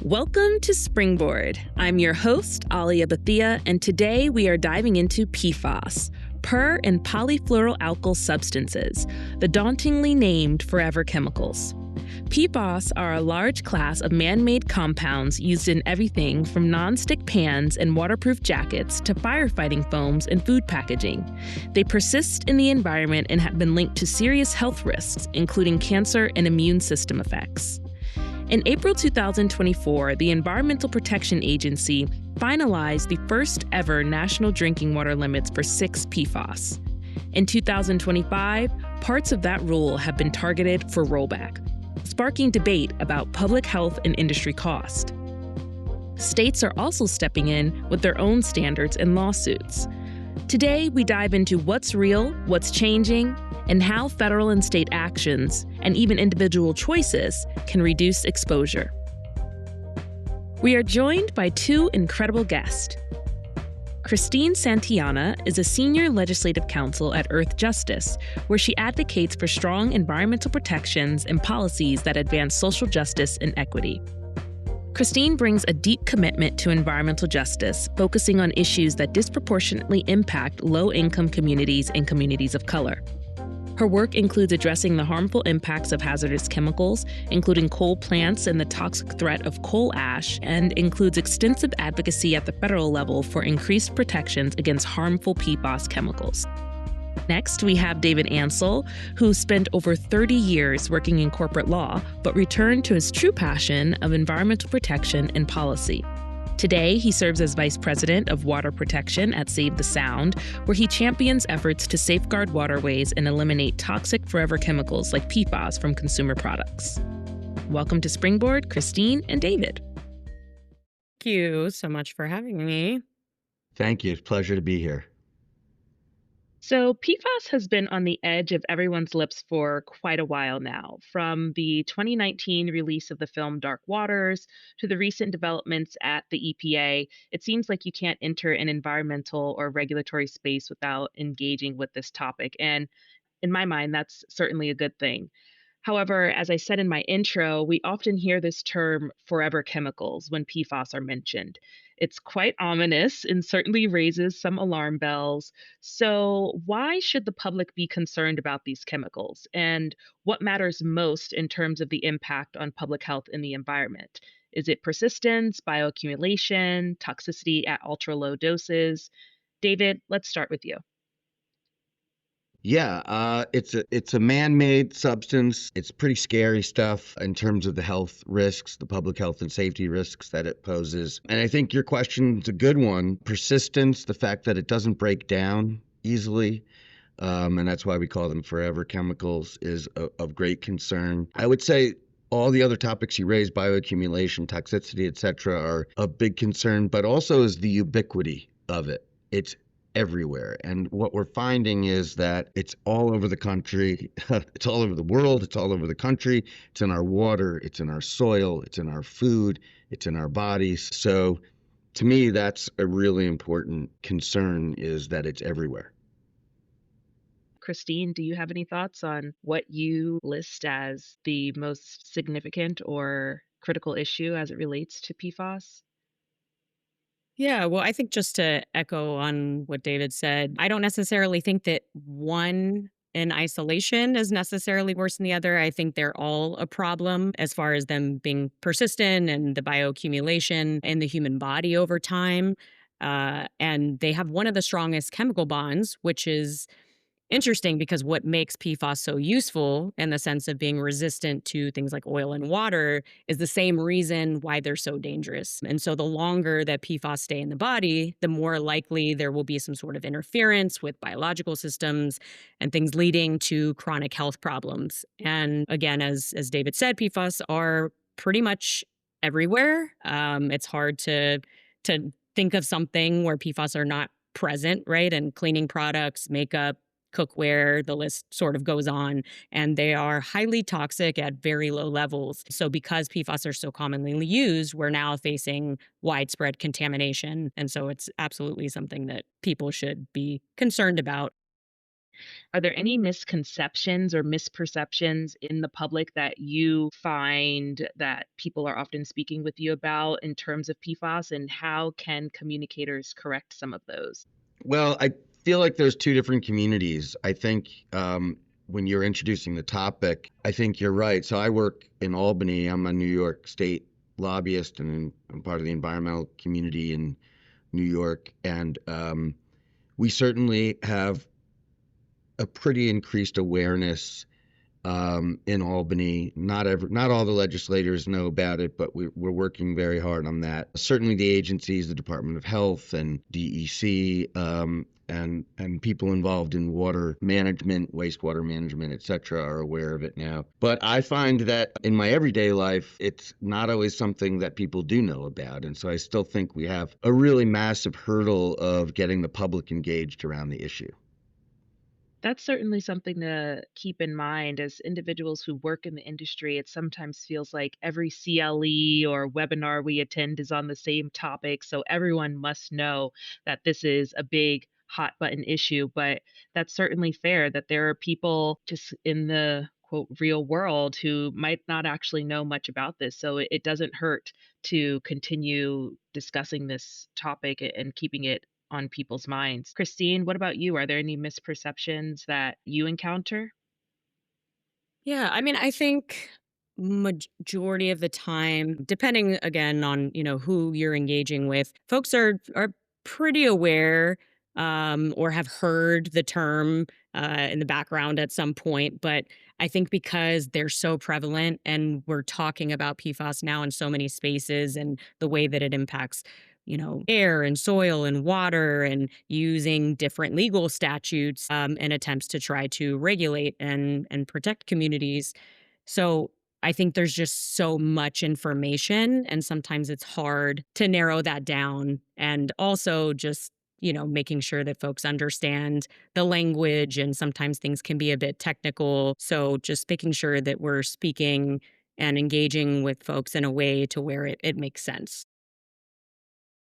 Welcome to SPRingBoard. I'm your host, Ahlia Bethea, and today we are diving into PFAS, per and polyfluoroalkyl substances, the dauntingly named forever chemicals. PFAS are a large class of man-made compounds used in everything from non-stick pans and waterproof jackets to firefighting foams and food packaging. They persist in the environment and have been linked to serious health risks, including cancer and immune system effects. In April 2024, the Environmental Protection Agency finalized the first ever national drinking water limits for 6 PFAS. In 2025, parts of that rule have been targeted for rollback, sparking debate about public health and industry cost. States are also stepping in with their own standards and lawsuits. Today, we dive into what's real, what's changing, and how federal and state actions, and even individual choices, can reduce exposure. We are joined by 2 incredible guests. Christine Santillana is a senior legislative counsel at Earthjustice, where she advocates for strong environmental protections and policies that advance social justice and equity. Christine brings a deep commitment to environmental justice, focusing on issues that disproportionately impact low-income communities and communities of color. Her work includes addressing the harmful impacts of hazardous chemicals, including coal plants and the toxic threat of coal ash, and includes extensive advocacy at the federal level for increased protections against harmful PFAS chemicals. Next, we have David Ansel, who spent over 30 years working in corporate law, but returned to his true passion of environmental protection and policy. Today, he serves as Vice President of Water Protection at Save the Sound, where he champions efforts to safeguard waterways and eliminate toxic forever chemicals like PFAS from consumer products. Welcome to SPRingBoard, Christine and David. Thank you so much for having me. Thank you. It's a pleasure to be here. So PFAS has been on the edge of everyone's lips for quite a while now, from the 2019 release of the film Dark Waters to the recent developments at the EPA. It seems like you can't enter an environmental or regulatory space without engaging with this topic. And in my mind, that's certainly a good thing. However, as I said in my intro, we often hear this term forever chemicals when PFAS are mentioned. It's quite ominous and certainly raises some alarm bells. So, why should the public be concerned about these chemicals? And what matters most in terms of the impact on public health and the environment? Is it persistence, bioaccumulation, toxicity at ultra low doses? David, let's start with you. Yeah, it's a man-made substance. It's pretty scary stuff in terms of the health risks, the public health and safety risks that it poses. And I think your question's a good one. Persistence, the fact that it doesn't break down easily, and that's why we call them forever chemicals, is of great concern. I would say all the other topics you raised, bioaccumulation, toxicity, et cetera, are of big concern, but also is the ubiquity of it. It's everywhere. And what we're finding is that it's all over the country, it's all over the world, it's all over the country, it's in our water, it's in our soil, it's in our food, it's in our bodies. So to me, that's a really important concern, is that it's everywhere. Christine, do you have any thoughts on what you list as the most significant or critical issue as it relates to PFAS? Yeah, well, I think just to echo on what David said, I don't necessarily think that one in isolation is necessarily worse than the other. I think they're all a problem as far as them being persistent and the bioaccumulation in the human body over time. And they have one of the strongest chemical bonds, which is interesting because what makes PFAS so useful in the sense of being resistant to things like oil and water is the same reason why they're so dangerous. And so the longer that PFAS stay in the body, the more likely there will be some sort of interference with biological systems and things leading to chronic health problems. And again, as David said, PFAS are pretty much everywhere. It's hard to think of something where PFAS are not present, right? And cleaning products, makeup, cookware, the list sort of goes on, and they are highly toxic at very low levels. So because PFAS are so commonly used, we're now facing widespread contamination. And so it's absolutely something that people should be concerned about. Are there any misconceptions or misperceptions in the public that you find that people are often speaking with you about in terms of PFAS, and how can communicators correct some of those? Well, I feel like there's two different communities. I think when you're introducing the topic, I think you're right. So I work in Albany. I'm a New York State lobbyist, and I'm part of the environmental community in New York. And we certainly have a pretty increased awareness in Albany. Not all the legislators know about it, but we're working very hard on that. Certainly, the agencies, the Department of Health and DEC, and people involved in water management, wastewater management, et cetera, are aware of it now. But I find that in my everyday life, it's not always something that people do know about. And so I still think we have a really massive hurdle of getting the public engaged around the issue. That's certainly something to keep in mind as individuals who work in the industry. It sometimes feels like every CLE or webinar we attend is on the same topic. So everyone must know that this is a big hot button issue. But that's certainly fair that there are people just in the quote real world who might not actually know much about this. So it doesn't hurt to continue discussing this topic and keeping it on people's minds. Christine, what about you? Are there any misperceptions that you encounter? Yeah, I mean, I think majority of the time, depending again on, who you're engaging with, folks are pretty aware or have heard the term in the background at some point. But I think because they're so prevalent and we're talking about PFAS now in so many spaces and the way that it impacts air and soil and water, and using different legal statutes and attempts to try to regulate and protect communities. So I think there's just so much information, and sometimes it's hard to narrow that down. And also just, making sure that folks understand the language, and sometimes things can be a bit technical. So just making sure that we're speaking and engaging with folks in a way to where it makes sense.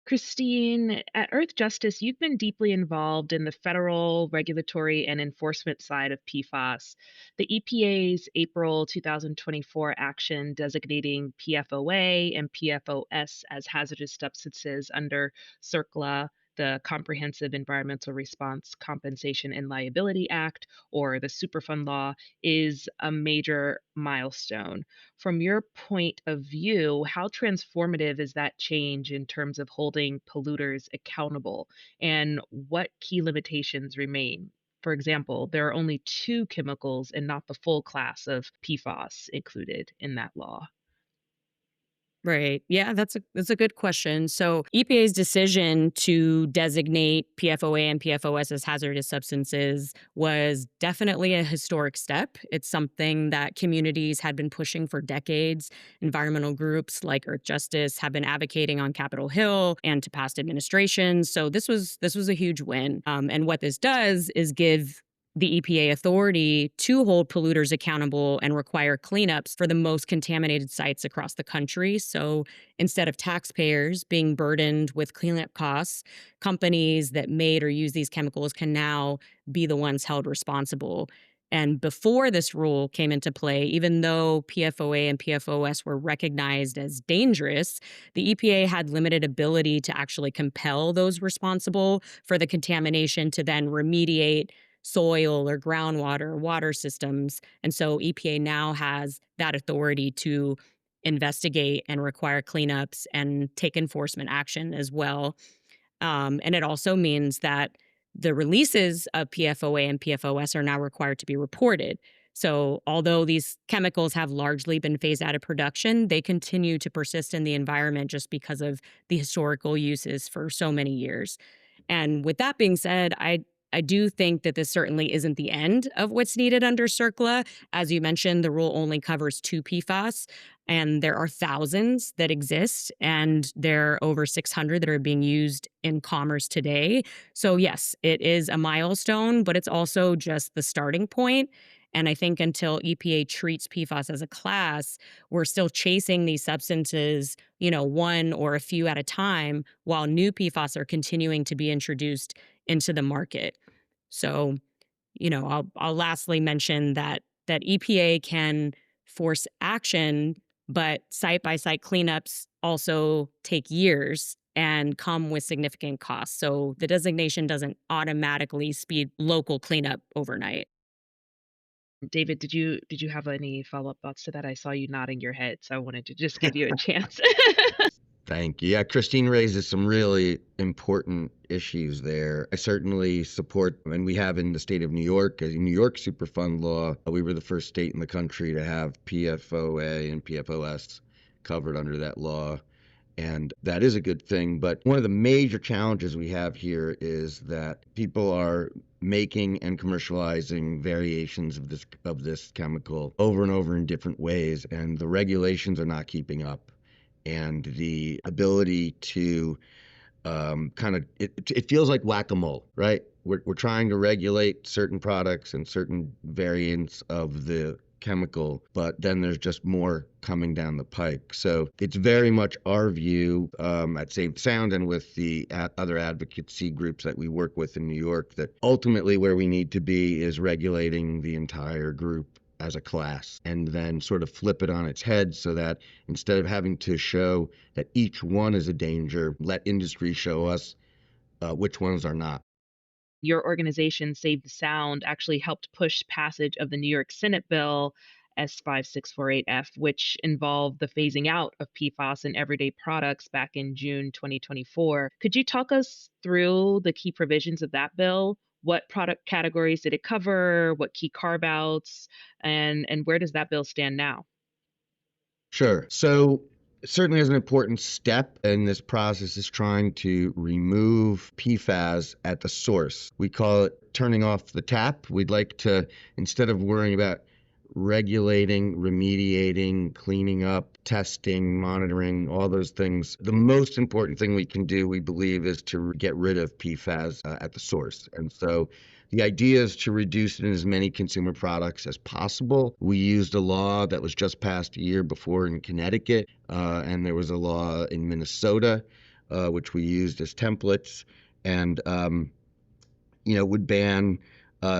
Christine, at Earthjustice, you've been deeply involved in the federal regulatory and enforcement side of PFAS. The EPA's April 2024 action designating PFOA and PFOS as hazardous substances under CERCLA, the Comprehensive Environmental Response Compensation and Liability Act, or the Superfund law, is a major milestone. From your point of view, how transformative is that change in terms of holding polluters accountable? And what key limitations remain? For example, there are only two chemicals and not the full class of PFAS included in that law. Right. Yeah, that's a good question. So EPA's decision to designate PFOA and PFOS as hazardous substances was definitely a historic step. It's something that communities had been pushing for decades. Environmental groups like Earthjustice have been advocating on Capitol Hill and to past administrations. So this was a huge win. And what this does is give the EPA authority to hold polluters accountable and require cleanups for the most contaminated sites across the country. So instead of taxpayers being burdened with cleanup costs, companies that made or use these chemicals can now be the ones held responsible. And before this rule came into play, even though PFOA and PFOS were recognized as dangerous, the EPA had limited ability to actually compel those responsible for the contamination to then remediate soil or groundwater or water systems. And so EPA now has that authority to investigate and require cleanups and take enforcement action as well. And it also means that the releases of PFOA and PFOS are now required to be reported. So, although these chemicals have largely been phased out of production, they continue to persist in the environment just because of the historical uses for so many years. And with that being said, I do think that this certainly isn't the end of what's needed under CERCLA. As you mentioned, the rule only covers two PFAS, and there are thousands that exist, and there are over 600 that are being used in commerce today. So yes, it is a milestone, but it's also just the starting point. And I think until EPA treats PFAS as a class, we're still chasing these substances, one or a few at a time, while new PFAS are continuing to be introduced into the market. So I'll lastly mention that EPA can force action, but site-by-site cleanups also take years and come with significant costs. So the designation doesn't automatically speed local cleanup overnight. David, did you have any follow-up thoughts to that? I saw you nodding your head, so I wanted to just give you a chance. Thank you. Yeah, Christine raises some really important issues there. I certainly support, and we have in the state of New York, a New York Superfund law. We were the first state in the country to have PFOA and PFOS covered under that law. And that is a good thing. But one of the major challenges we have here is that people are making and commercializing variations of this chemical over and over in different ways, and the regulations are not keeping up. And the ability to it feels like whack-a-mole, right? We're trying to regulate certain products and certain variants of the chemical, but then there's just more coming down the pike. So it's very much our view at Save Sound and with the other advocacy groups that we work with in New York that ultimately where we need to be is regulating the entire group as a class, and then sort of flip it on its head so that instead of having to show that each one is a danger, let industry show us which ones are not. Your organization, Save the Sound, actually helped push passage of the New York Senate bill S5648F, which involved the phasing out of PFAS in everyday products back in June 2024. Could you talk us through the key provisions of that bill? What product categories did it cover? What key carve-outs? And where does that bill stand now? Sure. So certainly as an important step in this process is trying to remove PFAS at the source. We call it turning off the tap. We'd like to, instead of worrying about regulating, remediating, cleaning up, testing, monitoring, all those things, the most important thing we can do, we believe, is to get rid of PFAS at the source. And so the idea is to reduce it in as many consumer products as possible. We used a law that was just passed a year before in Connecticut, and there was a law in Minnesota, which we used as templates, and would ban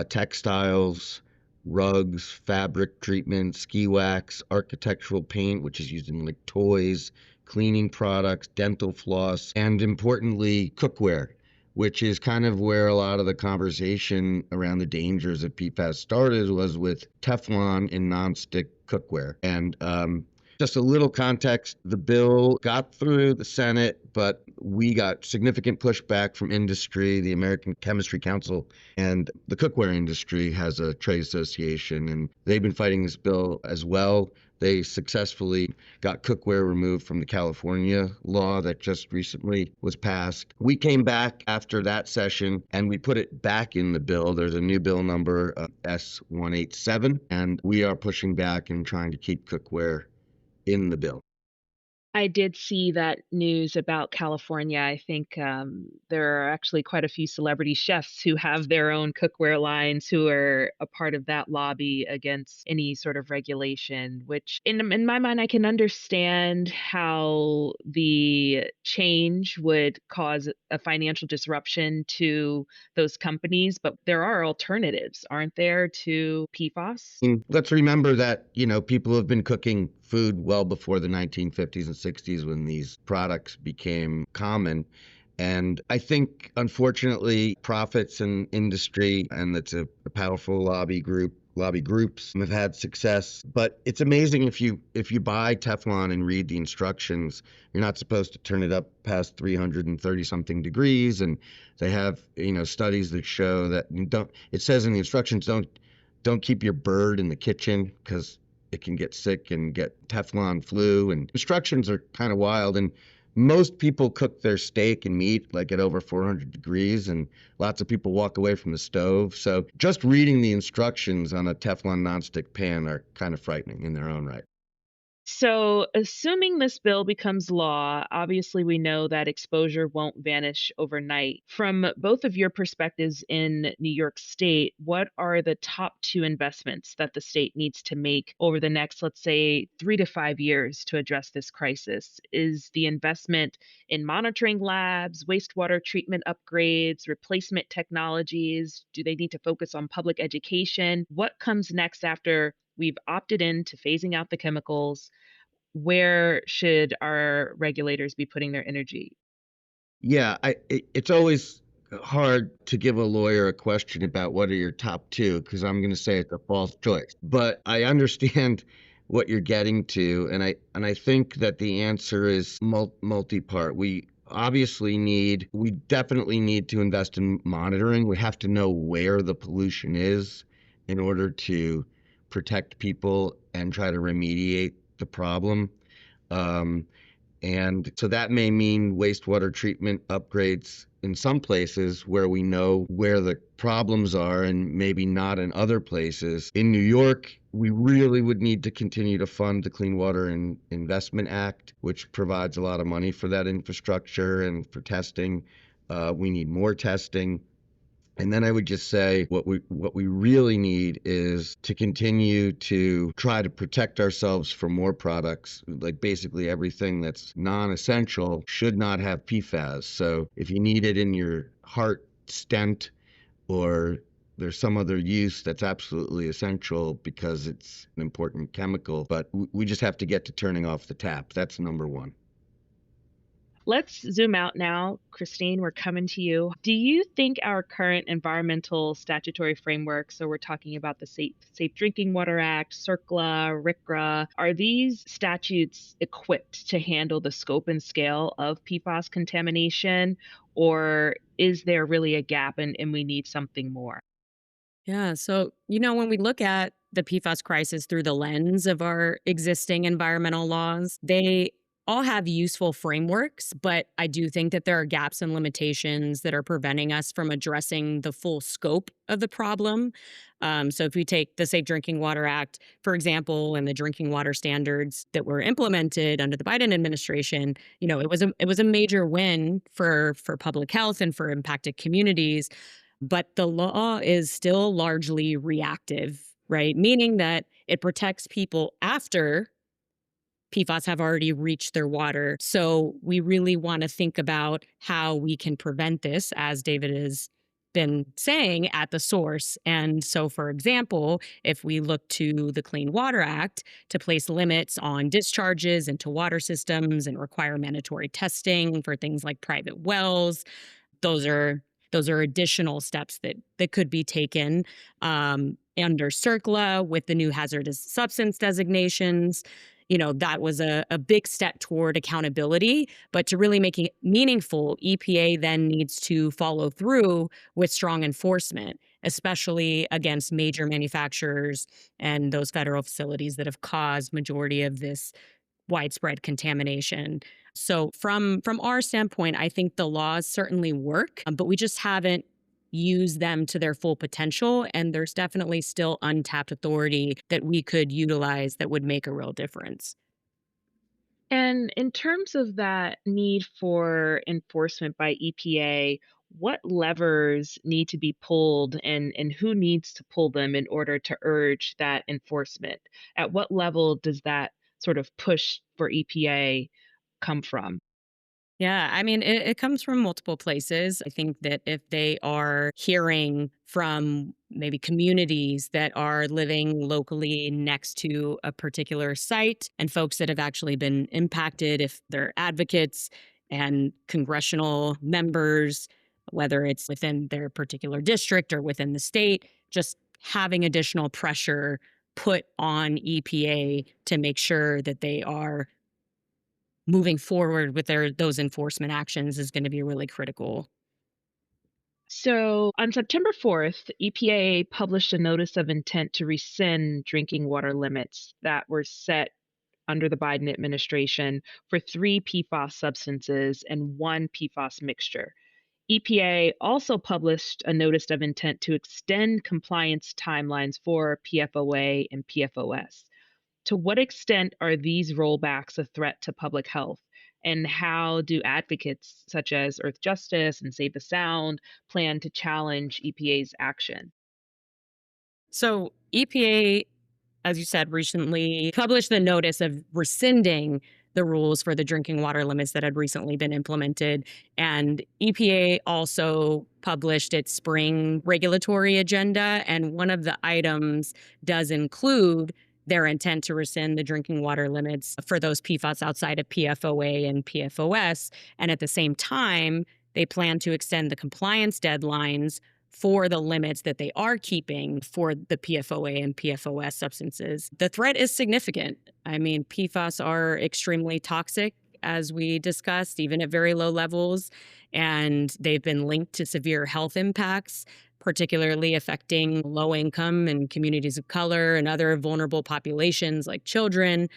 textiles, rugs, fabric treatment, ski wax, architectural paint, which is used in like toys, cleaning products, dental floss, and importantly, cookware, which is kind of where a lot of the conversation around the dangers of PFAS started, was with Teflon in nonstick cookware. And just a little context, the bill got through the Senate, but we got significant pushback from industry. The American Chemistry Council and the cookware industry has a trade association, and they've been fighting this bill as well. They successfully got cookware removed from the California law that just recently was passed. We came back after that session and we put it back in the bill. There's a new bill number, S187, and we are pushing back and trying to keep cookware in the bill. I did see that news about California. I think there are actually quite a few celebrity chefs who have their own cookware lines who are a part of that lobby against any sort of regulation, which in my mind, I can understand how the change would cause a financial disruption to those companies, but there are alternatives, aren't there, to PFAS? Let's remember that, people have been cooking food well before the 1950s and 60s when these products became common. And I think, unfortunately, profits and industry, and it's a powerful lobby groups have had success. But it's amazing if you buy Teflon and read the instructions, you're not supposed to turn it up past 330 something degrees. And they have, studies that show that it says in the instructions, don't keep your bird in the kitchen because it can get sick and get Teflon flu, and instructions are kind of wild. And most people cook their steak and meat like at over 400 degrees, and lots of people walk away from the stove. So just reading the instructions on a Teflon nonstick pan are kind of frightening in their own right. So, assuming this bill becomes law, obviously we know that exposure won't vanish overnight. From both of your perspectives in New York State, what are the top two investments that the state needs to make over the next, let's say, 3 to 5 years to address this crisis? Is the investment in monitoring labs, wastewater treatment upgrades, replacement technologies? Do they need to focus on public education? What comes next after we've opted in to phasing out the chemicals? Where should our regulators be putting their energy? Yeah, it's always hard to give a lawyer a question about what are your top two, because I'm going to say it's a false choice. But I understand what you're getting to, and I think that the answer is multi-part. We definitely need to invest in monitoring. We have to know where the pollution is in order to protect people and try to remediate the problem. Um, and so that may mean wastewater treatment upgrades in some places where we know where the problems are and maybe not in other places. In New York, we really would need to continue to fund the Clean Water Investment Act, which provides a lot of money for that infrastructure and for testing. We need more testing. And then I would just say what we really need is to continue to try to protect ourselves from more products. Like basically everything that's non-essential should not have PFAS. So if you need it in your heart stent or there's some other use that's absolutely essential because it's an important chemical, but we just have to get to turning off the tap. That's number one. Let's zoom out now. Christine, we're coming to you. Do you think our current environmental statutory framework, so we're talking about the Safe Drinking Water Act, CERCLA, RCRA, are these statutes equipped to handle the scope and scale of PFAS contamination, or is there really a gap and we need something more? Yeah. So, when we look at the PFAS crisis through the lens of our existing environmental laws, they all have useful frameworks, but I do think that there are gaps and limitations that are preventing us from addressing the full scope of the problem. So, if we take the Safe Drinking Water Act, for example, and the drinking water standards that were implemented under the Biden administration, it was a major win for public health and for impacted communities. But the law is still largely reactive, right? Meaning that it protects people after PFAS have already reached their water. So we really want to think about how we can prevent this, as David has been saying, at the source. And so, for example, if we look to the Clean Water Act to place limits on discharges into water systems and require mandatory testing for things like private wells, those are additional steps that could be taken under CERCLA with the new hazardous substance designations. That was a big step toward accountability, but to really make it meaningful, EPA then needs to follow through with strong enforcement, especially against major manufacturers and those federal facilities that have caused majority of this widespread contamination. So from our standpoint, I think the laws certainly work, but we just haven't used them to their full potential. And there's definitely still untapped authority that we could utilize that would make a real difference. And in terms of that need for enforcement by EPA, what levers need to be pulled and who needs to pull them in order to urge that enforcement? At what level does that sort of push for EPA come from? Yeah, I mean, it comes from multiple places. I think that if they are hearing from maybe communities that are living locally next to a particular site and folks that have actually been impacted, if they're advocates and congressional members, whether it's within their particular district or within the state, just having additional pressure put on EPA to make sure that they are moving forward with those enforcement actions is going to be really critical. So on September 4th, EPA published a notice of intent to rescind drinking water limits that were set under the Biden administration for three PFAS substances and one PFAS mixture. EPA also published a notice of intent to extend compliance timelines for PFOA and PFOS. To what extent are these rollbacks a threat to public health? And how do advocates such as Earthjustice and Save the Sound plan to challenge EPA's action? So, EPA, as you said, recently published the notice of rescinding the rules for the drinking water limits that had recently been implemented. And EPA also published its spring regulatory agenda. And one of the items does include their intent to rescind the drinking water limits for those PFAS outside of PFOA and PFOS. And at the same time, they plan to extend the compliance deadlines for the limits that they are keeping for the PFOA and PFOS substances. The threat is significant. I mean, PFAS are extremely toxic, as we discussed, even at very low levels, and they've been linked to severe health impacts, particularly affecting low income and communities of color and other vulnerable populations like children.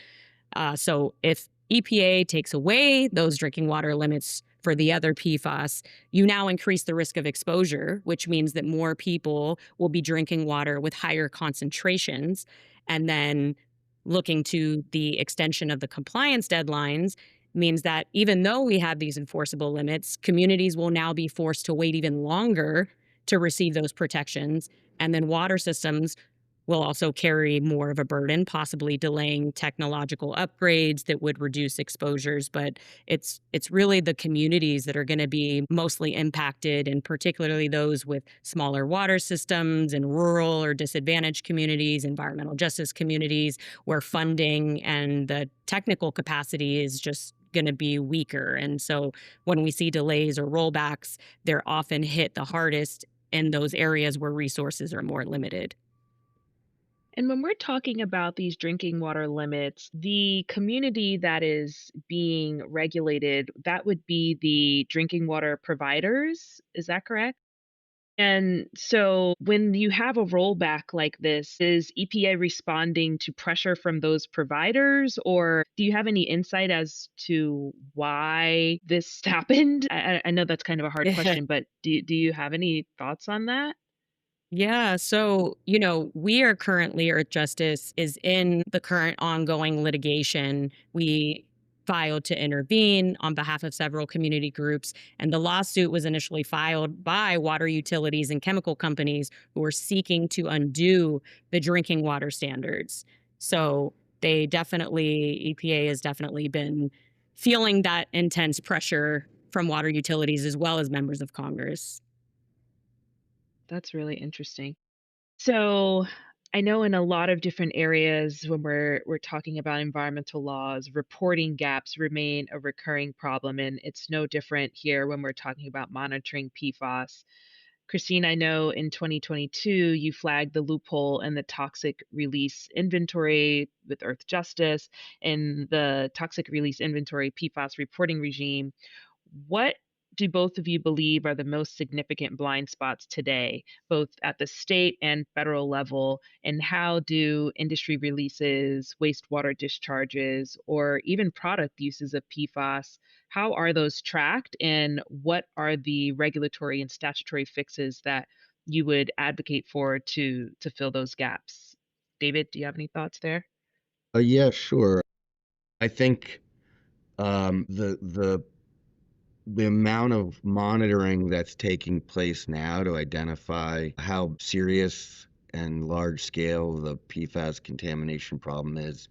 So if EPA takes away those drinking water limits for the other PFAS, you now increase the risk of exposure, which means that more people will be drinking water with higher concentrations. And then looking to the extension of the compliance deadlines means that even though we have these enforceable limits, communities will now be forced to wait even longer to receive those protections. And then water systems will also carry more of a burden, possibly delaying technological upgrades that would reduce exposures. But it's really the communities that are going to be mostly impacted, and particularly those with smaller water systems and rural or disadvantaged communities, environmental justice communities, where funding and the technical capacity is just going to be weaker. And so when we see delays or rollbacks, they're often hit the hardest in those areas where resources are more limited. And when we're talking about these drinking water limits, the community that is being regulated, that would be the drinking water providers. Is that correct? And so when you have a rollback like this, is EPA responding to pressure from those providers, or do you have any insight as to why this happened? I know that's kind of a hard question, but do you have any thoughts on that? Yeah. So, we are currently, Earthjustice is in the current ongoing litigation. We filed to intervene on behalf of several community groups. And the lawsuit was initially filed by water utilities and chemical companies who were seeking to undo the drinking water standards. So, EPA has definitely been feeling that intense pressure from water utilities as well as members of Congress. That's really interesting. So I know in a lot of different areas when we're talking about environmental laws, reporting gaps remain a recurring problem, and it's no different here when we're talking about monitoring PFAS. Christine, I know in 2022 you flagged the loophole in the toxic release inventory with Earthjustice and the toxic release inventory PFAS reporting regime. What do both of you believe are the most significant blind spots today, both at the state and federal level? And how do industry releases, wastewater discharges, or even product uses of PFAS, how are those tracked? And what are the regulatory and statutory fixes that you would advocate for to fill those gaps? David, do you have any thoughts there? Yeah, sure. I think the amount of monitoring that's taking place now to identify how serious and large scale the PFAS contamination problem is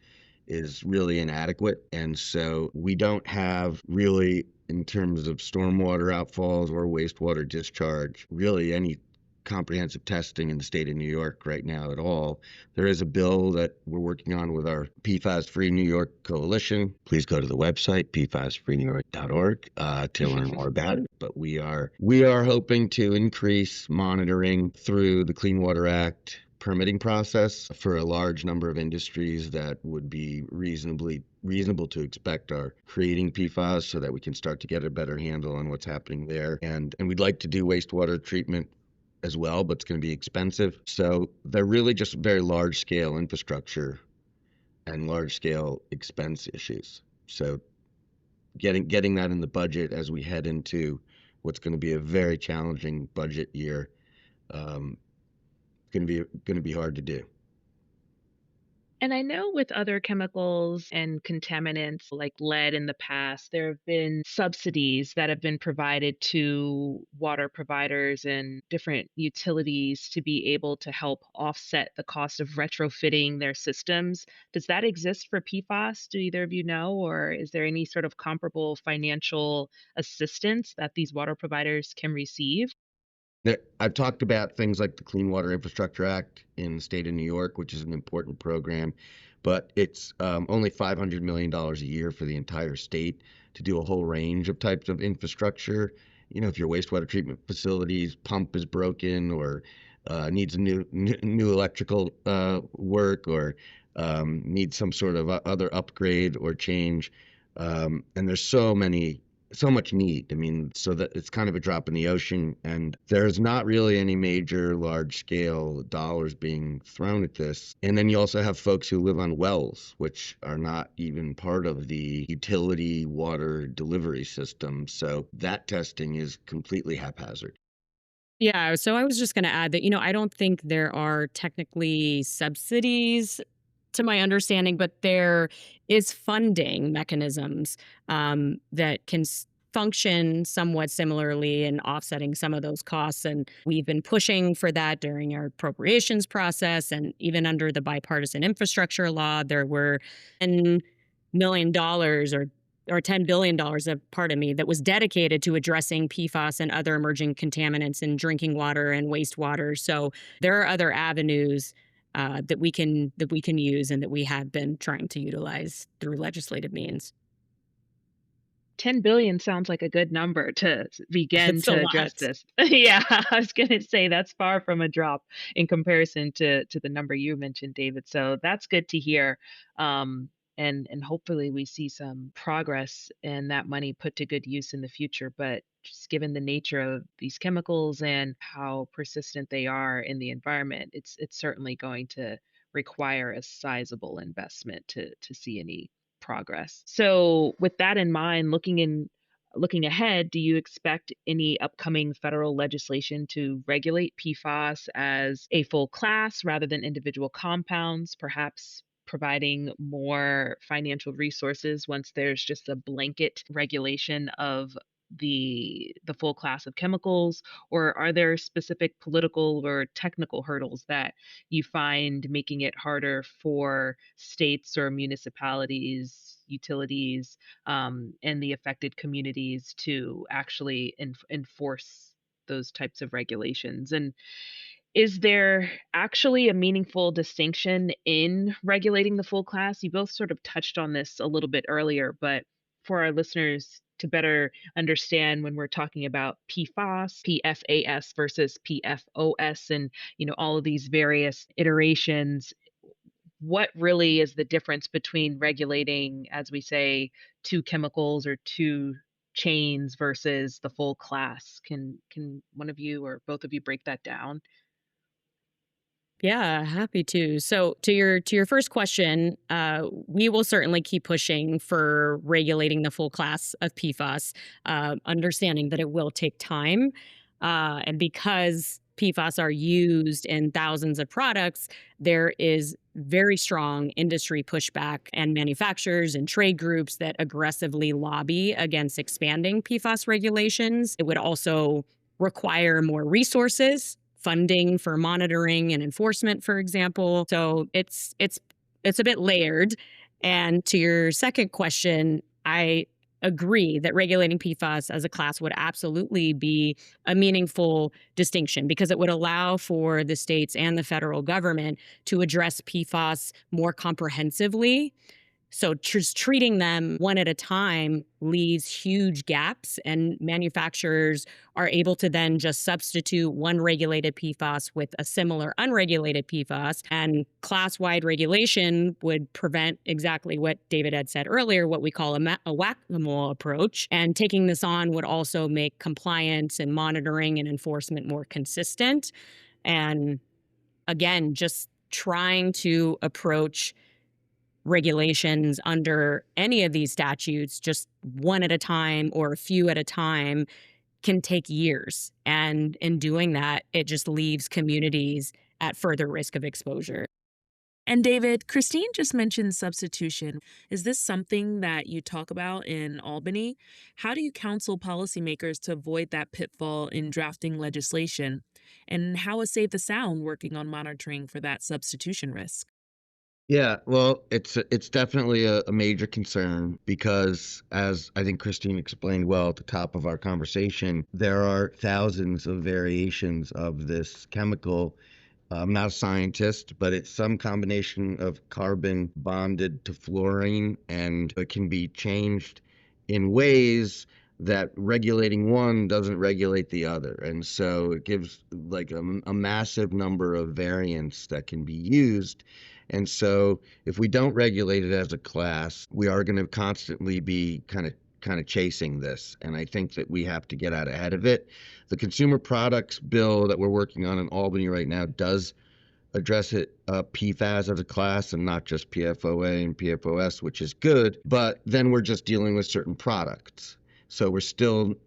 really inadequate. And so we don't have really, in terms of stormwater outfalls or wastewater discharge, really any comprehensive testing in the state of New York right now at all. There is a bill that we're working on with our PFAS Free New York Coalition. Please go to the website, pfasfreenewyork.org, to learn more about it. But we are hoping to increase monitoring through the Clean Water Act permitting process for a large number of industries that would be reasonable to expect are creating PFAS, so that we can start to get a better handle on what's happening there. And we'd like to do wastewater treatment as well, but it's going to be expensive. So they're really just very large scale infrastructure and large scale expense issues. So getting that in the budget as we head into what's going to be a very challenging budget year, going to be hard to do. And I know with other chemicals and contaminants like lead in the past, there have been subsidies that have been provided to water providers and different utilities to be able to help offset the cost of retrofitting their systems. Does that exist for PFAS? Do either of you know? Or is there any sort of comparable financial assistance that these water providers can receive? I've talked about things like the Clean Water Infrastructure Act in the state of New York, which is an important program, but it's only $500 million dollars a year for the entire state to do a whole range of types of infrastructure. If your wastewater treatment facility's pump is broken or needs a new electrical work or needs some sort of other upgrade or change, and there's so much need. I mean, so that it's kind of a drop in the ocean, and there's not really any major large scale dollars being thrown at this. And then you also have folks who live on wells, which are not even part of the utility water delivery system. So that testing is completely haphazard. Yeah, so I was just going to add that, I don't think there are technically subsidies to my understanding, but there is funding mechanisms that can function somewhat similarly in offsetting some of those costs. And we've been pushing for that during our appropriations process. And even under the bipartisan infrastructure law, there were $10 million or $10 billion that was dedicated to addressing PFAS and other emerging contaminants in drinking water and wastewater. So there are other avenues that we can use and that we have been trying to utilize through legislative means. 10 billion sounds like a good number to begin It's a to address lot. this. Yeah, I was going to say that's far from a drop in comparison to the number you mentioned, David. So that's good to hear. And hopefully we see some progress and that money put to good use in the future. But just given the nature of these chemicals and how persistent they are in the environment, it's certainly going to require a sizable investment to see any progress. So with that in mind, looking ahead, do you expect any upcoming federal legislation to regulate PFAS as a full class rather than individual compounds, perhaps providing more financial resources once there's just a blanket regulation of the full class of chemicals, or are there specific political or technical hurdles that you find making it harder for states or municipalities, utilities, and the affected communities to actually enforce those types of regulations? And is there actually a meaningful distinction in regulating the full class? You both sort of touched on this a little bit earlier, but for our listeners to better understand when we're talking about PFAS, PFAS versus PFOS, and all of these various iterations, what really is the difference between regulating, as we say, two chemicals or two chains versus the full class? Can one of you or both of you break that down? Yeah, happy to. So to your first question, we will certainly keep pushing for regulating the full class of PFAS, understanding that it will take time, and because PFAS are used in thousands of products, there is very strong industry pushback and manufacturers and trade groups that aggressively lobby against expanding PFAS regulations. It would also require more resources, funding for monitoring and enforcement, for example. So it's a bit layered. And to your second question, I agree that regulating PFAS as a class would absolutely be a meaningful distinction because it would allow for the states and the federal government to address PFAS more comprehensively. So just treating them one at a time leaves huge gaps, and manufacturers are able to then just substitute one regulated PFAS with a similar unregulated PFAS. And class-wide regulation would prevent exactly what David had said earlier, what we call a whack-a-mole approach. And taking this on would also make compliance and monitoring and enforcement more consistent. And again, just trying to approach regulations under any of these statutes, just one at a time or a few at a time, can take years. And in doing that, it just leaves communities at further risk of exposure. And David, Christine just mentioned substitution. Is this something that you talk about in Albany? How do you counsel policymakers to avoid that pitfall in drafting legislation? And how is Save the Sound working on monitoring for that substitution risk? Yeah, well, it's definitely a major concern because, as I think Christine explained well at the top of our conversation, there are thousands of variations of this chemical. I'm not a scientist, but it's some combination of carbon bonded to fluorine, and it can be changed in ways that regulating one doesn't regulate the other. And so it gives like a massive number of variants that can be used. And so if we don't regulate it as a class, we are going to constantly be kind of chasing this. And I think that we have to get out ahead of it. The consumer products bill that we're working on in Albany right now does address it, PFAS as a class and not just PFOA and PFOS, which is good. But then we're just dealing with certain products. So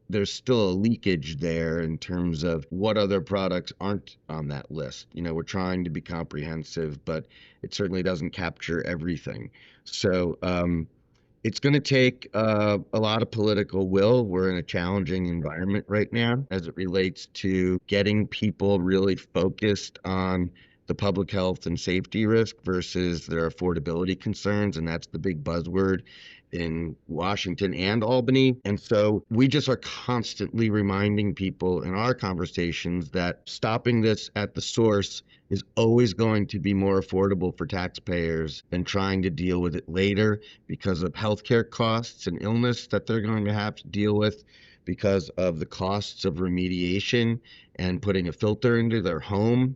there's still a leakage there in terms of what other products aren't on that list. We're trying to be comprehensive, but it certainly doesn't capture everything. So it's going to take a lot of political will. We're in a challenging environment right now as it relates to getting people really focused on the public health and safety risk versus their affordability concerns. And that's the big buzzword in Washington and Albany. And so we just are constantly reminding people in our conversations that stopping this at the source is always going to be more affordable for taxpayers than trying to deal with it later because of healthcare costs and illness that they're going to have to deal with because of the costs of remediation and putting a filter into their home.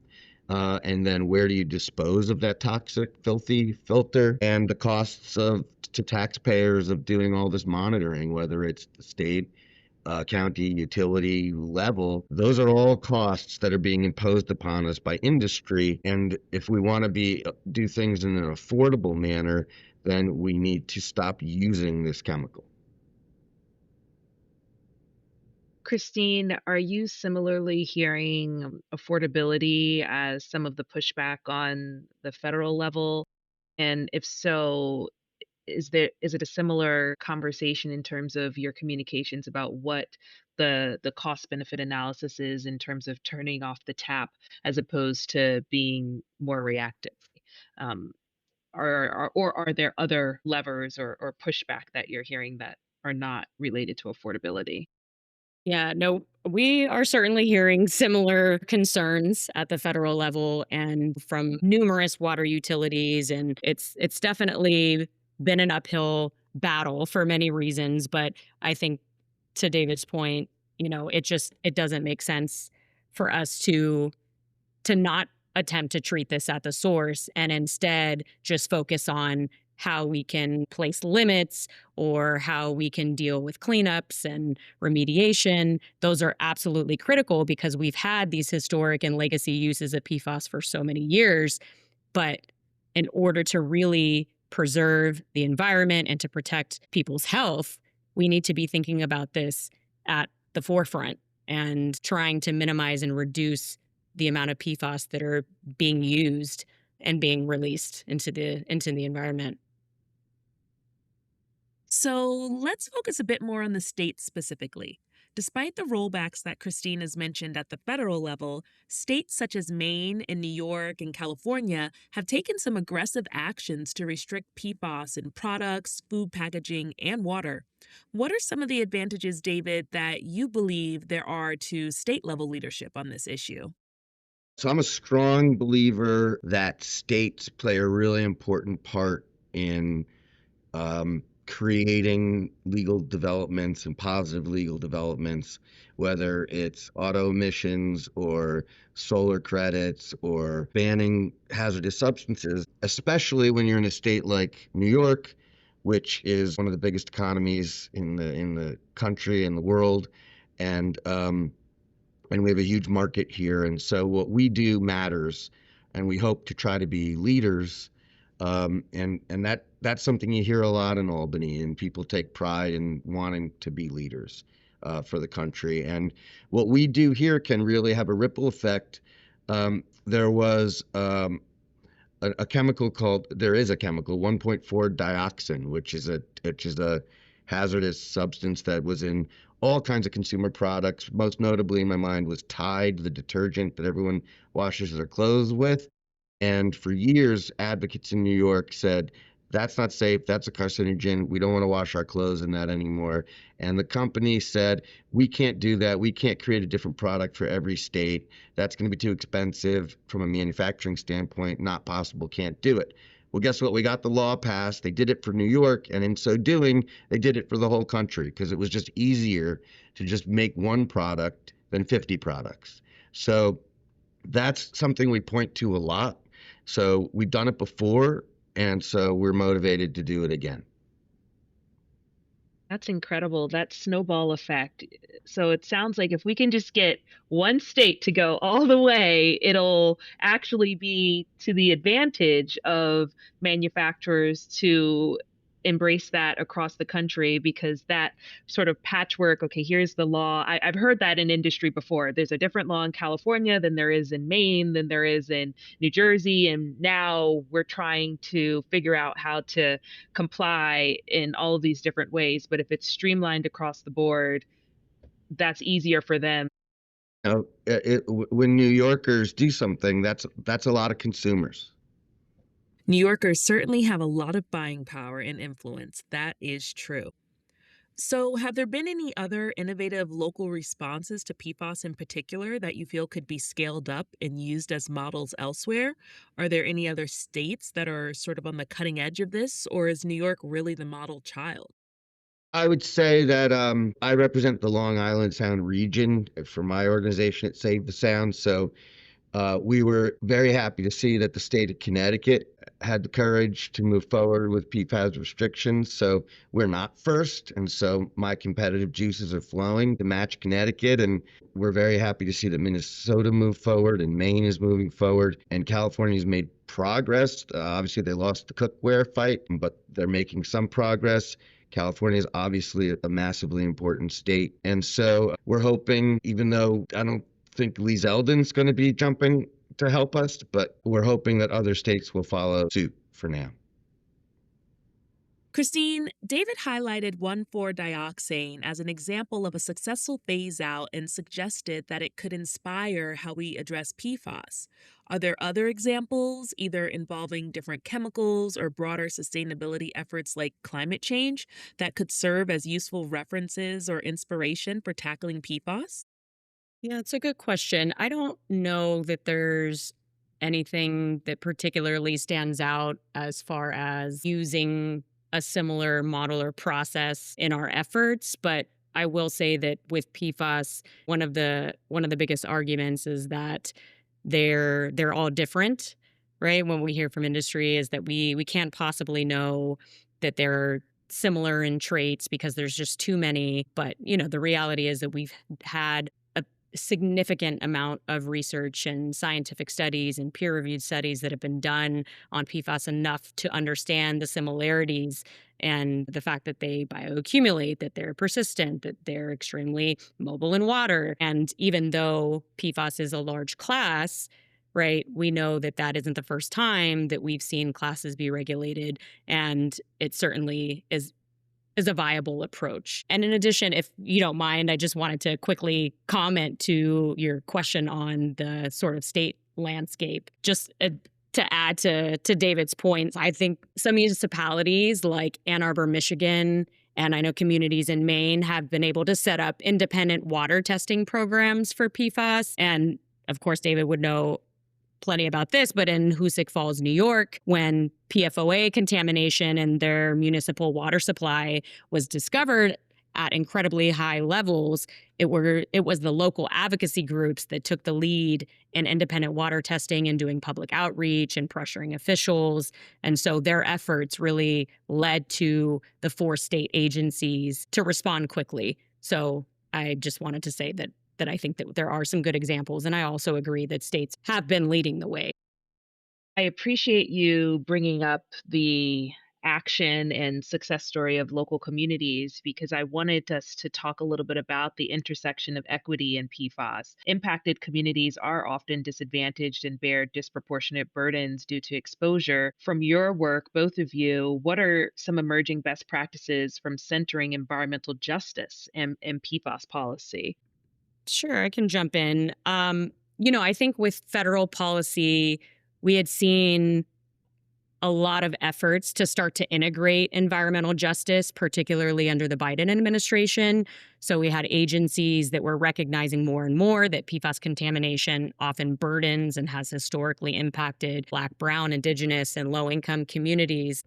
And then where do you dispose of that toxic, filthy filter, and the costs to taxpayers of doing all this monitoring, whether it's the state, county, utility level. Those are all costs that are being imposed upon us by industry. And if we want to do things in an affordable manner, then we need to stop using this chemical. Christine, are you similarly hearing affordability as some of the pushback on the federal level? And if so, is it a similar conversation in terms of your communications about what the cost benefit analysis is in terms of turning off the tap as opposed to being more reactive? Um, or are there other levers or pushback that you're hearing that are not related to affordability? Yeah, no, we are certainly hearing similar concerns at the federal level and from numerous water utilities, and it's definitely been an uphill battle for many reasons, but I think to David's point, it doesn't make sense for us to not attempt to treat this at the source and instead just focus on how we can place limits or how we can deal with cleanups and remediation. Those are absolutely critical because we've had these historic and legacy uses of PFAS for so many years. But in order to really preserve the environment and to protect people's health, we need to be thinking about this at the forefront and trying to minimize and reduce the amount of PFAS that are being used and being released into the environment. So let's focus a bit more on the states specifically. Despite the rollbacks that Christine has mentioned at the federal level, states such as Maine and New York and California have taken some aggressive actions to restrict PFAS in products, food packaging, and water. What are some of the advantages, David, that you believe there are to state-level leadership on this issue? So I'm a strong believer that states play a really important part in creating legal developments and positive legal developments, whether it's auto emissions or solar credits or banning hazardous substances, especially when you're in a state like New York, which is one of the biggest economies in the country and the world. And we have a huge market here. And so what we do matters, and we hope to try to be leaders. And that's something you hear a lot in Albany, and people take pride in wanting to be leaders for the country. And what we do here can really have a ripple effect. There was a chemical called, there is a chemical, 1.4 dioxin, which is a hazardous substance that was in all kinds of consumer products. Most notably in my mind was Tide, the detergent that everyone washes their clothes with. And for years, advocates in New York said, that's not safe. That's a carcinogen. We don't want to wash our clothes in that anymore. And the company said, we can't do that. We can't create a different product for every state. That's going to be too expensive from a manufacturing standpoint. Not possible. Can't do it. Well, guess what? We got the law passed. They did it for New York. And in so doing, they did it for the whole country because it was just easier to just make one product than 50 products. So that's something we point to a lot. So we've done it before, and so we're motivated to do it again. That's incredible, that snowball effect. So it sounds like if we can just get one state to go all the way, it'll actually be to the advantage of manufacturers to embrace that across the country, because that sort of patchwork, okay, here's the law. I've heard that in industry before. There's a different law in California than there is in Maine, than there is in New Jersey. And now we're trying to figure out how to comply in all of these different ways. But if it's streamlined across the board, that's easier for them. When New Yorkers do something, that's a lot of consumers. New Yorkers certainly have a lot of buying power and influence. That is true. So, have there been any other innovative local responses to PFAS in particular that you feel could be scaled up and used as models elsewhere? Are there any other states that are sort of on the cutting edge of this, or is New York really the model child? I would say that I represent the Long Island Sound region for my organization at Save the Sound. So we were very happy to see that the state of Connecticut had the courage to move forward with PFAS restrictions. So we're not first. And so my competitive juices are flowing to match Connecticut. And we're very happy to see that Minnesota moved forward and Maine is moving forward and California's made progress. Obviously, they lost the cookware fight, but they're making some progress. California is obviously a massively important state. And so we're hoping, even though I don't think Lee Zeldin's going to be jumping to help us, but we're hoping that other states will follow suit for now. Christine, David highlighted 1,4-dioxane as an example of a successful phase out and suggested that it could inspire how we address PFAS. Are there other examples, either involving different chemicals or broader sustainability efforts like climate change, that could serve as useful references or inspiration for tackling PFAS? Yeah, it's a good question. I don't know that there's anything that particularly stands out as far as using a similar model or process in our efforts, but I will say that with PFAS, one of the biggest arguments is that they're all different, right? When we hear from industry is that we can't possibly know that they're similar in traits because there's just too many. But, the reality is that we've had a significant amount of research and scientific studies and peer-reviewed studies that have been done on PFAS enough to understand the similarities and the fact that they bioaccumulate, that they're persistent, that they're extremely mobile in water. And even though PFAS is a large class, right, we know that that isn't the first time that we've seen classes be regulated, and it certainly is a viable approach. And in addition, if you don't mind, I just wanted to quickly comment to your question on the sort of state landscape. Just to add to David's points, I think some municipalities like Ann Arbor, Michigan, and I know communities in Maine have been able to set up independent water testing programs for PFAS. And of course, David would know plenty about this, but in Hoosick Falls, New York, when PFOA contamination in their municipal water supply was discovered at incredibly high levels, it was the local advocacy groups that took the lead in independent water testing and doing public outreach and pressuring officials. And so their efforts really led to the 4 state agencies to respond quickly. So I just wanted to say that I think that there are some good examples. And I also agree that states have been leading the way. I appreciate you bringing up the action and success story of local communities because I wanted us to talk a little bit about the intersection of equity and PFAS. Impacted communities are often disadvantaged and bear disproportionate burdens due to exposure. From your work, both of you, what are some emerging best practices from centering environmental justice and PFAS policy? Sure, I can jump in. I think with federal policy, we had seen a lot of efforts to start to integrate environmental justice, particularly under the Biden administration. So we had agencies that were recognizing more and more that PFAS contamination often burdens and has historically impacted Black, Brown, Indigenous, and low-income communities.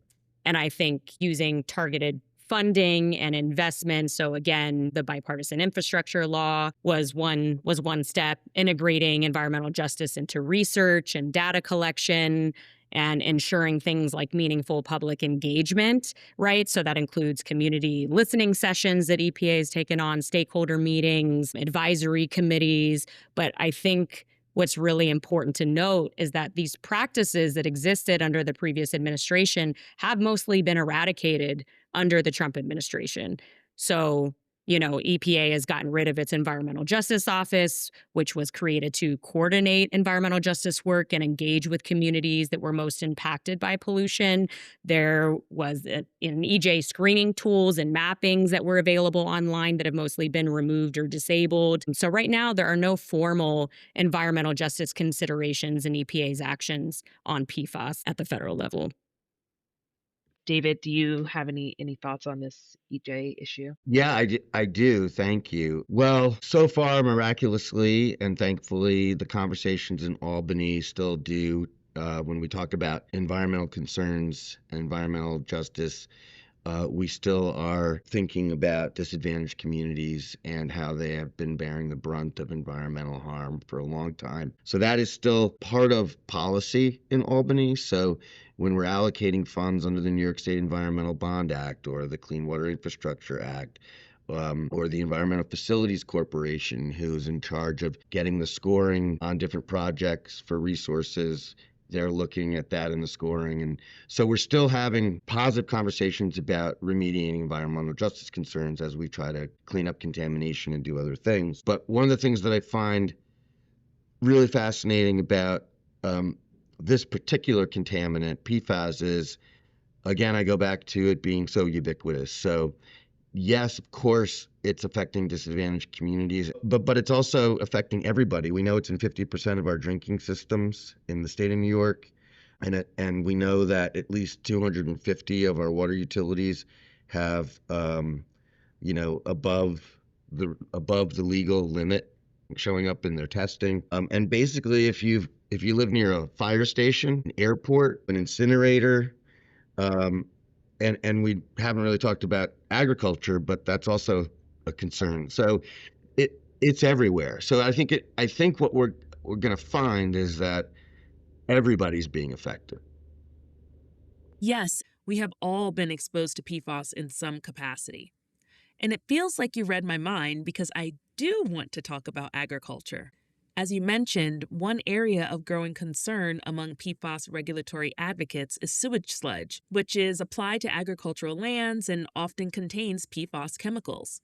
And I think using targeted funding and investment. So again, the bipartisan infrastructure law was one step, integrating environmental justice into research and data collection and ensuring things like meaningful public engagement, right? So that includes community listening sessions that EPA has taken on, stakeholder meetings, advisory committees. But I think what's really important to note is that these practices that existed under the previous administration have mostly been eradicated under the Trump administration. So, EPA has gotten rid of its Environmental Justice Office, which was created to coordinate environmental justice work and engage with communities that were most impacted by pollution. There was EJ screening tools and mappings that were available online that have mostly been removed or disabled. So right now, there are no formal environmental justice considerations in EPA's actions on PFAS at the federal level. David, do you have any thoughts on this EJ issue? Yeah, I do. Thank you. Well, so far, miraculously and thankfully, the conversations in Albany still do, when we talk about environmental concerns and environmental justice, we still are thinking about disadvantaged communities and how they have been bearing the brunt of environmental harm for a long time. So that is still part of policy in Albany. So when we're allocating funds under the New York State Environmental Bond Act or the Clean Water Infrastructure Act, or the Environmental Facilities Corporation, who's in charge of getting the scoring on different projects for resources, they're looking at that in the scoring. And so we're still having positive conversations about remediating environmental justice concerns as we try to clean up contamination and do other things. But one of the things that I find really fascinating about this particular contaminant, PFAS, is, again, I go back to it being so ubiquitous. So yes, of course, it's affecting disadvantaged communities, but it's also affecting everybody. We know it's in 50% of our drinking systems in the state of New York, and we know that at least 250 of our water utilities have, above the legal limit showing up in their testing. And basically, if you live near a fire station, an airport, an incinerator, and we haven't really talked about agriculture, but that's also a concern. So it's everywhere. So I think what we're going to find is that everybody's being affected. Yes, we have all been exposed to PFAS in some capacity. And it feels like you read my mind because I do want to talk about agriculture. As you mentioned, one area of growing concern among PFAS regulatory advocates is sewage sludge, which is applied to agricultural lands and often contains PFAS chemicals.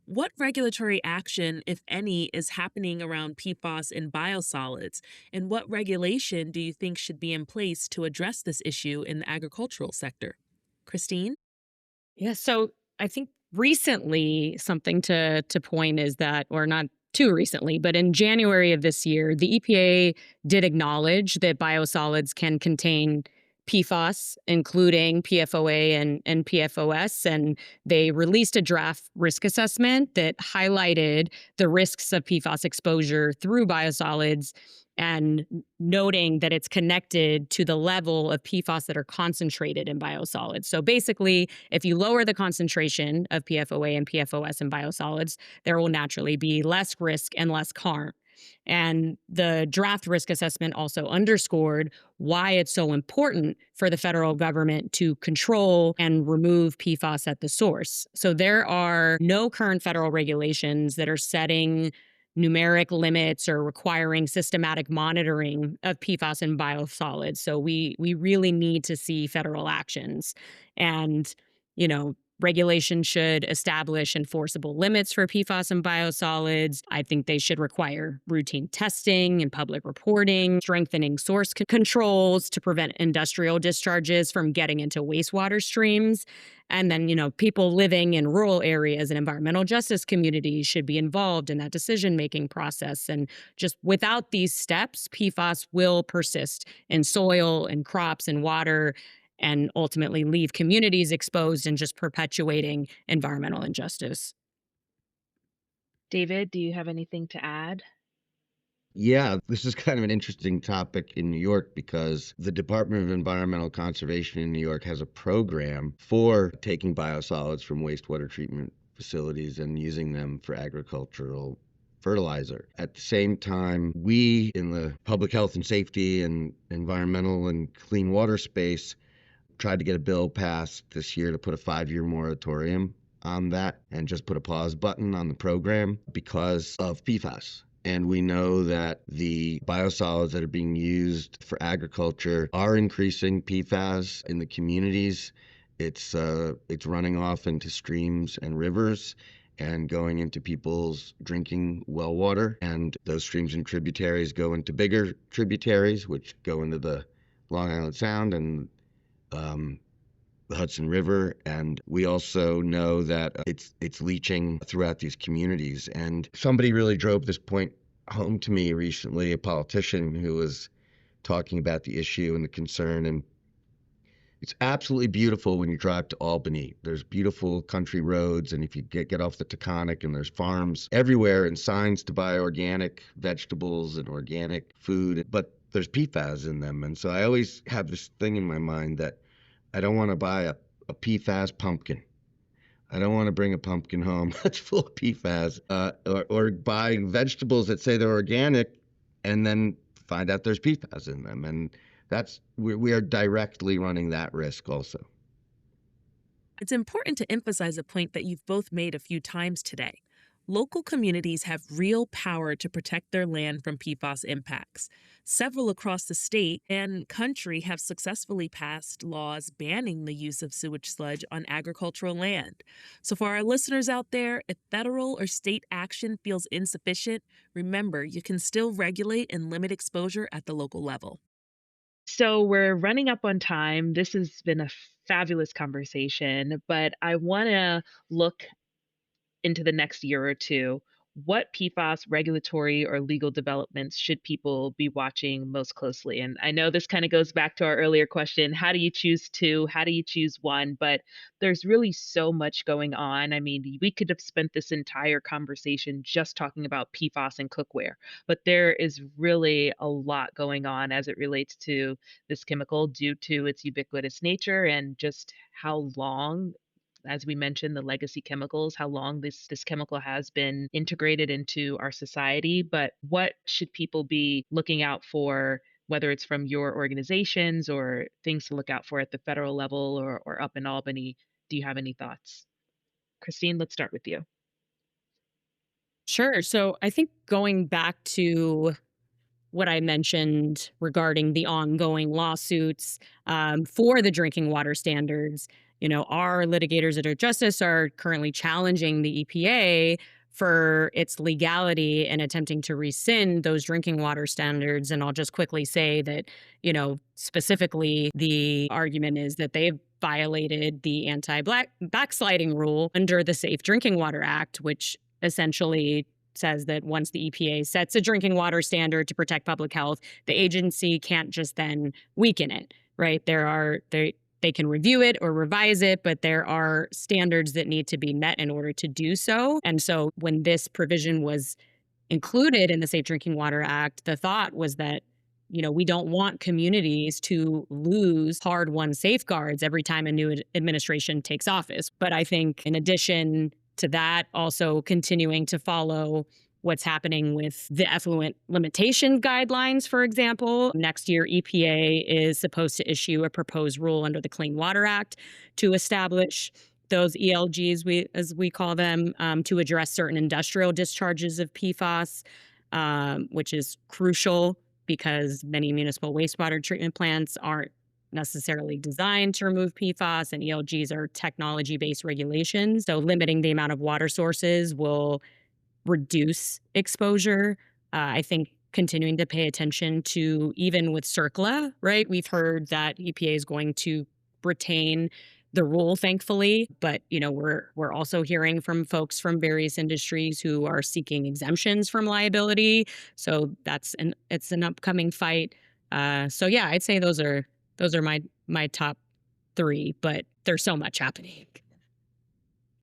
What regulatory action, if any, is happening around PFAS in biosolids, and what regulation do you think should be in place to address this issue in the agricultural sector? Christine? Yeah, so I think recently something to point is that, or not too recently, but in January of this year, the EPA did acknowledge that biosolids can contain PFAS, including PFOA and PFOS, and they released a draft risk assessment that highlighted the risks of PFAS exposure through biosolids and noting that it's connected to the level of PFAS that are concentrated in biosolids. So basically, if you lower the concentration of PFOA and PFOS in biosolids, there will naturally be less risk and less harm. And the draft risk assessment also underscored why it's so important for the federal government to control and remove PFAS at the source. So there are no current federal regulations that are setting numeric limits or requiring systematic monitoring of PFAS and biosolids. So we really need to see federal actions. And, regulation should establish enforceable limits for PFAS and biosolids. I think they should require routine testing and public reporting, strengthening source controls to prevent industrial discharges from getting into wastewater streams. And then, people living in rural areas and environmental justice communities should be involved in that decision-making process. And just without these steps, PFAS will persist in soil and crops and water, and ultimately leave communities exposed and just perpetuating environmental injustice. David, do you have anything to add? Yeah, this is kind of an interesting topic in New York because the Department of Environmental Conservation in New York has a program for taking biosolids from wastewater treatment facilities and using them for agricultural fertilizer. At the same time, we in the public health and safety and environmental and clean water space tried to get a bill passed this year to put a 5-year moratorium on that and just put a pause button on the program because of PFAS. And we know that the biosolids that are being used for agriculture are increasing PFAS in the communities. It's running off into streams and rivers and going into people's drinking well water. And those streams and tributaries go into bigger tributaries, which go into the Long Island Sound and the Hudson River. And we also know that it's leaching throughout these communities. And somebody really drove this point home to me recently, a politician who was talking about the issue and the concern. And it's absolutely beautiful when you drive to Albany. There's beautiful country roads, and if you get off the Taconic, and there's farms everywhere and signs to buy organic vegetables and organic food, but there's PFAS in them. And so I always have this thing in my mind that I don't want to buy a PFAS pumpkin. I don't want to bring a pumpkin home that's full of PFAS, or buy vegetables that say they're organic and then find out there's PFAS in them. And we are directly running that risk also. It's important to emphasize a point that you've both made a few times today. Local communities have real power to protect their land from PFAS impacts. Several across the state and country have successfully passed laws banning the use of sewage sludge on agricultural land. So for our listeners out there, if federal or state action feels insufficient, remember you can still regulate and limit exposure at the local level. So we're running up on time. This has been a fabulous conversation, but I want to look into the next year or two. What PFAS regulatory or legal developments should people be watching most closely? And I know this kind of goes back to our earlier question, how do you choose two? How do you choose one? But there's really so much going on. I mean, we could have spent this entire conversation just talking about PFAS and cookware, but there is really a lot going on as it relates to this chemical due to its ubiquitous nature and just how long, as we mentioned, the legacy chemicals, how long this chemical has been integrated into our society. But what should people be looking out for, whether it's from your organizations or things to look out for at the federal level or up in Albany? Do you have any thoughts? Christine, let's start with you. Sure. So I think going back to what I mentioned regarding the ongoing lawsuits for the drinking water standards, our litigators at Earthjustice are currently challenging the EPA for its legality and attempting to rescind those drinking water standards. And I'll just quickly say that, specifically the argument is that they've violated the anti-backsliding rule under the Safe Drinking Water Act, which essentially says that once the EPA sets a drinking water standard to protect public health, the agency can't just then weaken it, right? They can review it or revise it, but there are standards that need to be met in order to do so. And so when this provision was included in the Safe Drinking Water Act, the thought was that, we don't want communities to lose hard-won safeguards every time a new administration takes office. But I think in addition to that, also continuing to follow what's happening with the effluent limitation guidelines, for example. Next year, EPA is supposed to issue a proposed rule under the Clean Water Act to establish those ELGs, as we call them, to address certain industrial discharges of PFAS, which is crucial because many municipal wastewater treatment plants aren't necessarily designed to remove PFAS, and ELGs are technology-based regulations. So limiting the amount of water sources will reduce exposure. I think continuing to pay attention to, even with CERCLA, right? We've heard that EPA is going to retain the rule, thankfully, but we're also hearing from folks from various industries who are seeking exemptions from liability. So it's an upcoming fight. So yeah, I'd say those are my top three, but there's so much happening.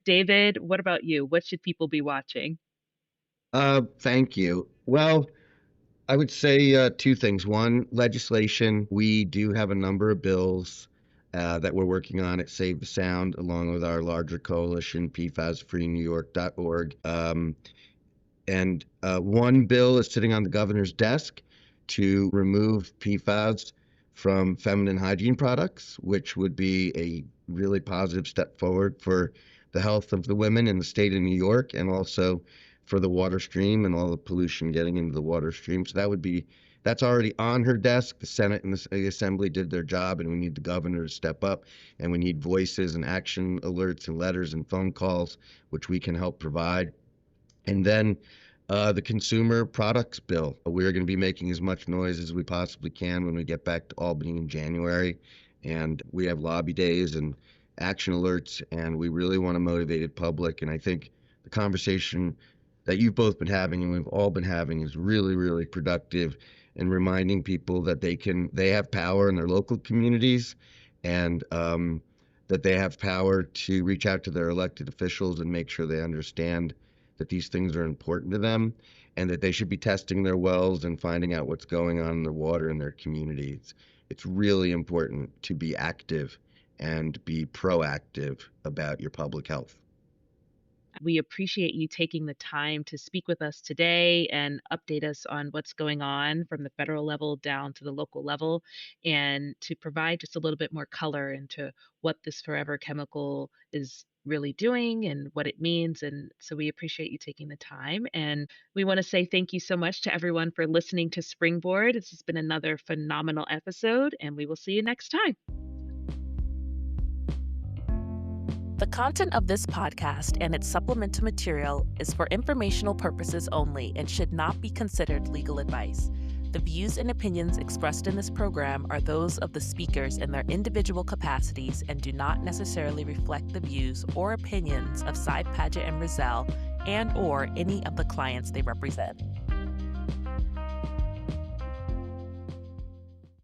David, what about you? What should people be watching? Thank you. Well, I would say two things. One, legislation. We do have a number of bills that we're working on at Save the Sound, along with our larger coalition, PFASFreeNewYork.org. And one bill is sitting on the governor's desk to remove PFAS from feminine hygiene products, which would be a really positive step forward for the health of the women in the state of New York, and also for the water stream and all the pollution getting into the water stream. So that's already on her desk. The Senate and the Assembly did their job, and we need the governor to step up, and we need voices and action alerts and letters and phone calls, which we can help provide. And then the consumer products bill. We're going to be making as much noise as we possibly can when we get back to Albany in January. And we have lobby days and action alerts, and we really want a motivated public. And I think the conversation that you've both been having and we've all been having is really, really productive, and reminding people that they have power in their local communities, and that they have power to reach out to their elected officials and make sure they understand that these things are important to them, and that they should be testing their wells and finding out what's going on in the water in their communities. It's really important to be active and be proactive about your public health. We appreciate you taking the time to speak with us today and update us on what's going on from the federal level down to the local level, and to provide just a little bit more color into what this forever chemical is really doing and what it means. And so we appreciate you taking the time. And we want to say thank you so much to everyone for listening to SPRingBoard. This has been another phenomenal episode, and we will see you next time. The content of this podcast and its supplemental material is for informational purposes only and should not be considered legal advice. The views and opinions expressed in this program are those of the speakers in their individual capacities and do not necessarily reflect the views or opinions of Side Paget and Rizal and/or any of the clients they represent.